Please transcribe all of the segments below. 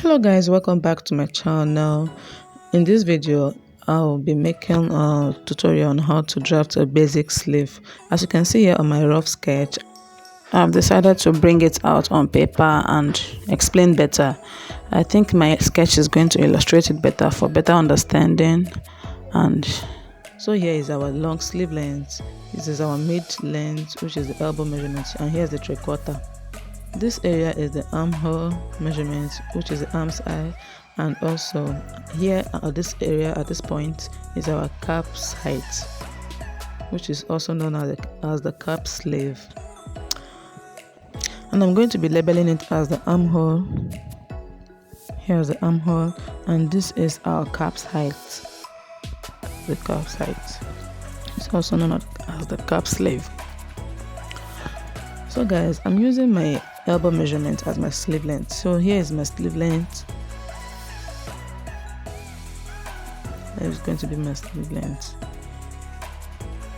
Hello guys, welcome back to my channel. In this video I'll be making a tutorial on how to draft a basic sleeve. As you can see here on my rough sketch, I've decided to bring it out on paper and explain better. I think my sketch is going to illustrate it better for better understanding. And so here is our long sleeve length, this is our mid length, which is the elbow measurement, and here's the 3/4. This area is the armhole measurement, which is the arm's eye, and also here at this area, at this point, is our cap's height, which is also known as the cap sleeve. And I'm going to be labeling it as the armhole. Here's the armhole, and this is our cap's height. The cap's height. It's also known as the cap sleeve. So guys, I'm using my elbow measurement as my sleeve length. So here is my sleeve length. That is going to be my sleeve length.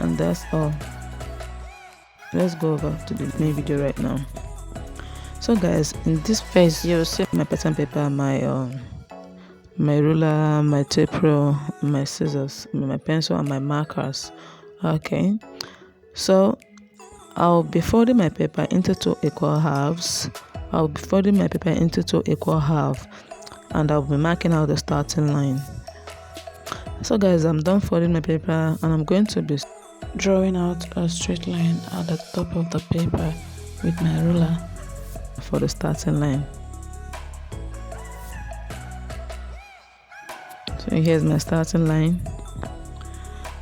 And that's all. Let's go over to the main video right now. So guys, in this phase you'll see my pattern paper, my ruler, my tape roll, my scissors, my pencil, and my markers. Okay, so I'll be folding my paper into 2 equal halves. And I'll be marking out the starting line. So guys, I'm done folding my paper and I'm going to be drawing out a straight line at the top of the paper with my ruler for the starting line. So here's my starting line,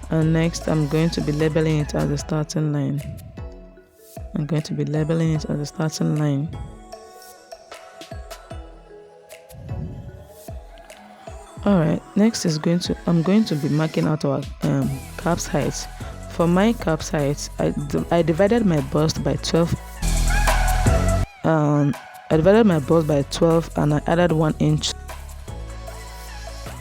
and next I'm going to be labeling it as the starting line. Alright, next is I'm going to be marking out our cap's height. For my cap's height, I divided my bust by 12. I divided my bust by 12 and I added 1 inch,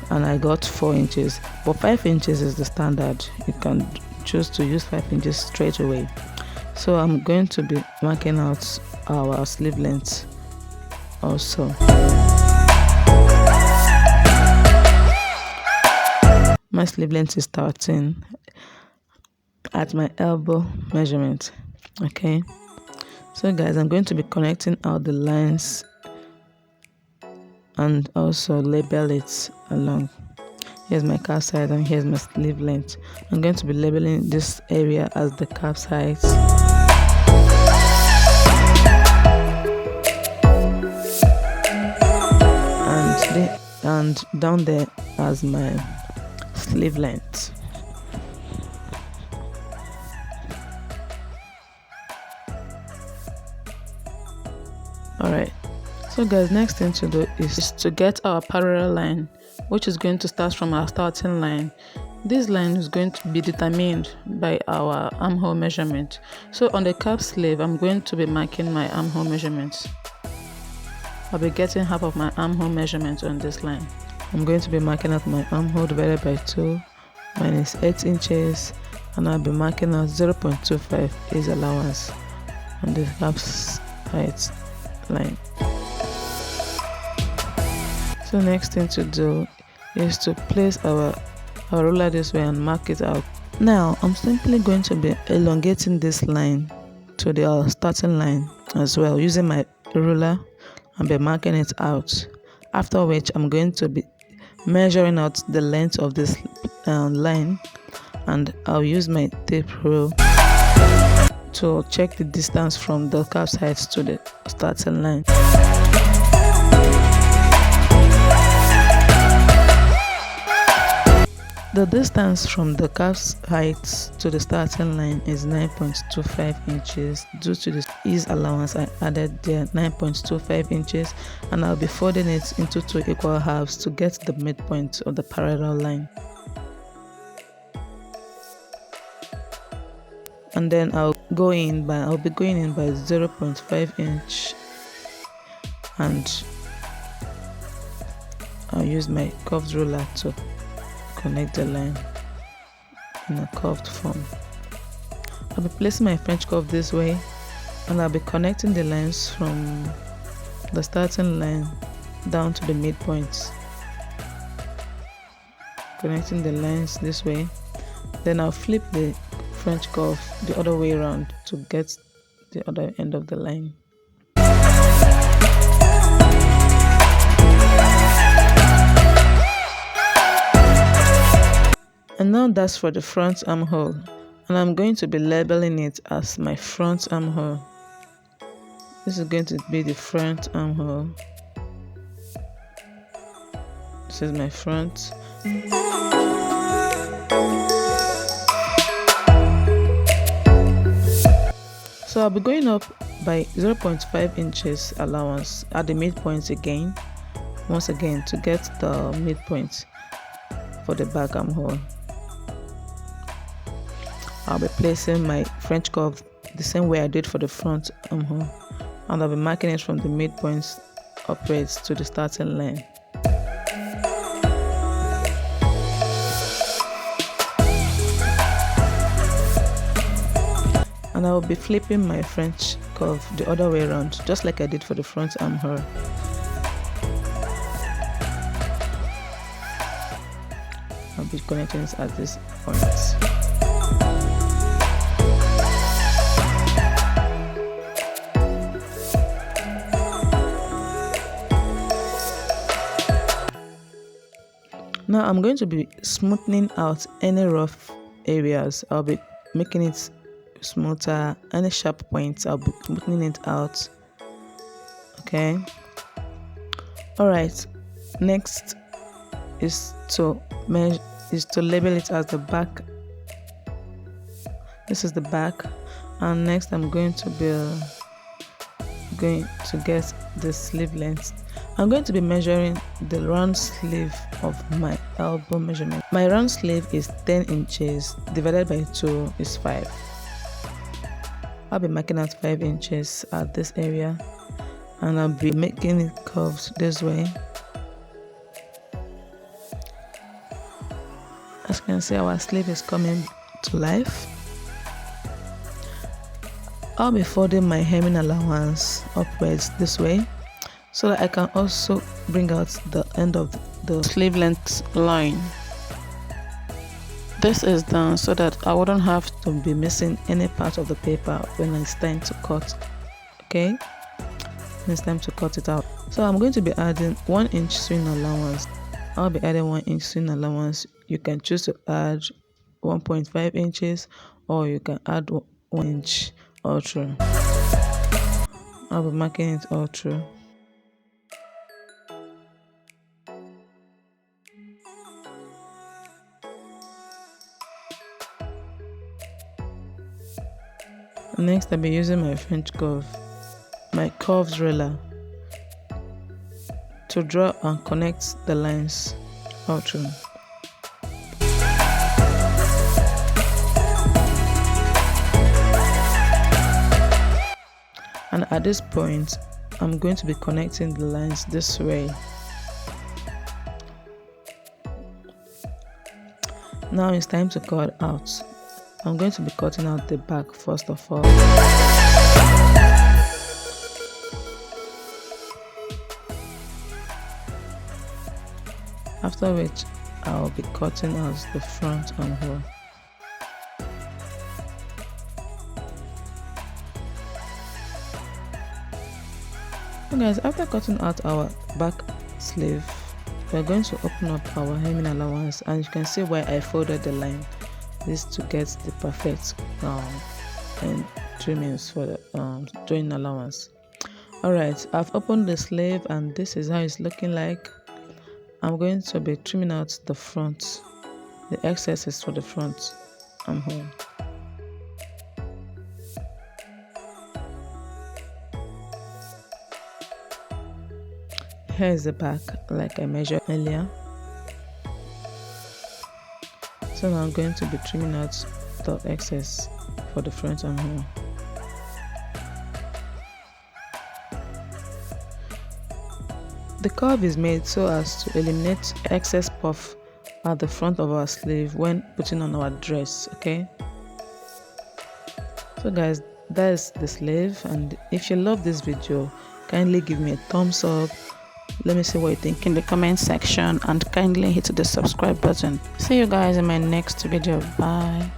and I got 4 inches. But 5 inches is the standard. You can choose to use 5 inches straight away. So I'm going to be marking out our sleeve length also. My sleeve length is 13 at my elbow measurement. Okay, so guys, I'm going to be connecting out the lines and also label it along. Here's my calf height and here's my sleeve length. I'm going to be labeling this area as the calf's height. And down there as my sleeve length. Alright, so guys, next thing to do is to get our parallel line, which is going to start from our starting line. This line is going to be determined by our armhole measurement. So on the cap sleeve, I'm going to be marking my armhole measurements. I'll be getting half of my armhole measurement on this line. I'm going to be marking out my armhole divided by 2 minus 8 inches, and I'll be marking out 0.25 is allowance on the cap's height line. So next thing to do is to place our ruler this way and mark it out. Now I'm simply going to be elongating this line to the starting line as well using my ruler and be marking it out. After which I'm going to be measuring out the length of this line, and I'll use my tape rule to check the distance from the calf's height to the starting line. The distance from the calf's height to the starting line is 9.25 inches. Due to the ease allowance, I added there 9.25 inches, and I'll be folding it into 2 equal halves to get the midpoint of the parallel line. And then I'll be going in by 0.5 inch, and I'll use my curved ruler to connect the line in a curved form. I'll be placing my French curve this way, and I'll be connecting the lines from the starting line down to the midpoint, connecting the lines this way. Then I'll flip the French curve the other way around to get the other end of the line. And now that's for the front armhole, and I'm going to be labeling it as my front armhole. This is going to be the front armhole. This is my front. So I'll be going up by 0.5 inches allowance at the midpoint again, once again, to get the midpoint for the back armhole. I'll be placing my French curve the same way I did for the front armhole, and I'll be marking it from the midpoint upwards to the starting line. And I will be flipping my French curve the other way around, just like I did for the front armhole. I'll be connecting it at this point. Now I'm going to be smoothing out any rough areas. I'll be making it smoother. Any sharp points, I'll be smoothing it out. Okay. All right. Next is to label it as the back. This is the back, and next I'm going to get the sleeve length. I'm going to be measuring the round sleeve of my elbow measurement. My round sleeve is 10 inches divided by 2 is 5. I'll be marking out 5 inches at this area, and I'll be making it curved this way. As you can see, our sleeve is coming to life. I'll be folding my hemming allowance upwards this way, so that I can also bring out the end of the sleeve length line. This is done so that I wouldn't have to be missing any part of the paper when it's time to cut. Okay, when it's time to cut it out. So I'm going to be adding 1 inch swing allowance. I'll be adding 1 inch swing allowance. You can choose to add 1.5 inches, or you can add 1 inch all through. I'll be marking it all through. Next, I'll be using my French curve, my curves ruler, to draw and connect the lines all through. And at this point, I'm going to be connecting the lines this way. Now it's time to cut out. I'm going to be cutting out the back first of all. After which, I'll be cutting out the front armhole. So guys, after cutting out our back sleeve, we're going to open up our hemming allowance, and you can see why I folded the line. This to get the perfect and trimmings for the join allowance. Alright, I've opened the sleeve, and this is how it's looking like. I'm going to be trimming out the front, the excesses for the front armhole. Here is the back, like I measured earlier. So now I'm going to be trimming out the excess for the front armhole. The curve is made so as to eliminate excess puff at the front of our sleeve when putting on our dress, okay? So guys, that is the sleeve, and if you love this video, kindly give me a thumbs up Let me see what you think in the comment section, and kindly hit the subscribe button. See you guys in my next video. Bye.